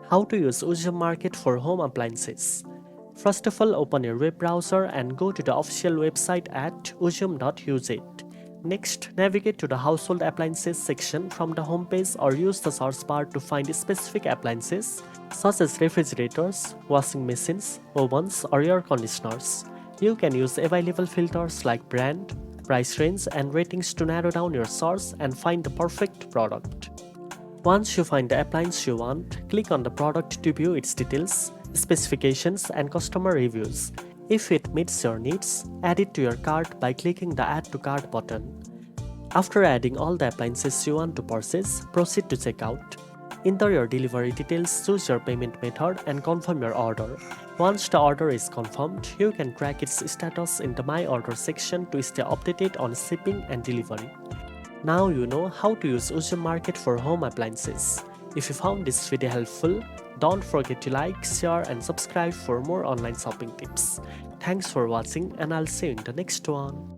How to use Uzum Market for home appliances. First of all, open your web browser and go to the official website at uzum.uz. Next, navigate to the household appliances section from the homepage or use the search bar to find specific appliances such as refrigerators, washing machines, ovens, or air conditioners. You can use available filters like brand, price range, and ratings to narrow down your search and find the perfect product. Once you find the appliance you want, click on the product to view its details, specifications, and customer reviews. If it meets your needs, add it to your cart by clicking the Add to Cart button. After adding all the appliances you want to purchase, proceed to checkout. Enter your delivery details, choose your payment method, and confirm your order. Once the order is confirmed, you can track its status in the My Order section to stay updated on shipping and delivery. Now you know how to use Uzum Market for home appliances. If you found this video helpful, don't forget to like, share, and subscribe for more online shopping tips. Thanks for watching, and I'll see you in the next one.